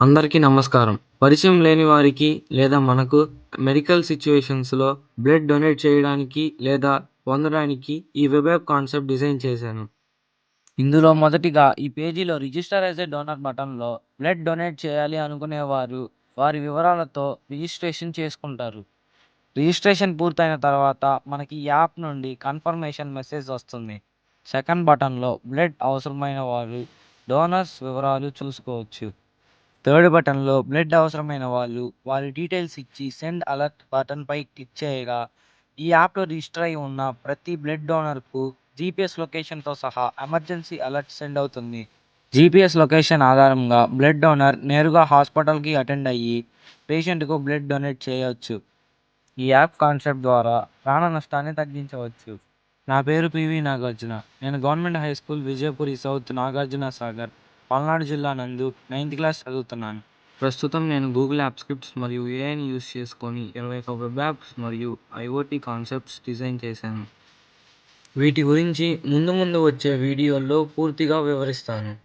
అందరికీ నమస్కారం. పరిచయం లేని వారికి లేదా మనకు మెడికల్ సిట్యుయేషన్స్‌లో బ్లడ్ డొనేట్ చేయడానికి లేదా పొందడానికి ఈ వెబ్ యాప్ కాన్సెప్ట్ డిజైన్ చేశాను. ఇందులో మొదటిగా ఈ పేజీలో రిజిస్టర్ యాస్ ఎ డోనర్ బటన్‌లో బ్లడ్ డొనేట్ చేయాలి అనుకునేవారు వారి వివరాలతో రిజిస్ట్రేషన్ చేసుకుంటారు. రిజిస్ట్రేషన్ పూర్తయిన తర్వాత మనకి యాప్ నుండి కన్ఫర్మేషన్ మెసేజ్ వస్తుంది. సెకండ్ బటన్‌లో బ్లడ్ అవసరమైన వారు డోనర్స్ వివరాలు చూసుకోవచ్చు. థర్డ్ బటన్‌లో బ్లడ్ అవసరమైన వాళ్ళు వారి డీటెయిల్స్ ఇచ్చి సెండ్ అలర్ట్ బటన్‌పై క్లిక్ చేయగా ఈ యాప్‌లో రిజిస్టర్ అయి ఉన్న ప్రతి బ్లడ్ డోనర్‌కు జీపీఎస్ లొకేషన్‌తో సహా ఎమర్జెన్సీ అలర్ట్ సెండ్ అవుతుంది. జీపీఎస్ లొకేషన్ ఆధారంగా బ్లడ్ డోనర్ నేరుగా హాస్పిటల్‌కి అటెండ్ అయ్యి పేషెంట్‌కు బ్లడ్ డొనేట్ చేయొచ్చు. ఈ యాప్ కాన్సెప్ట్ ద్వారా ప్రాణ నష్టాన్ని తగ్గించవచ్చు. నా పేరు పివి నాగార్జున. నేను government high school Vijayapuri south Nagarjuna Sagar, Palnadu జిల్లా నందు 9th క్లాస్ చదువుతున్నాను. ప్రస్తుతం నేను గూగుల్ యాప్ స్క్రిప్ట్స్ మరియు ఏఐని యూజ్ చేసుకొని 21 వెబ్ యాప్స్ మరియు ఐఓటీ కాన్సెప్ట్స్ డిజైన్ చేశాను. వీటి గురించి ముందు ముందు వచ్చే వీడియోల్లో పూర్తిగా వివరిస్తాను.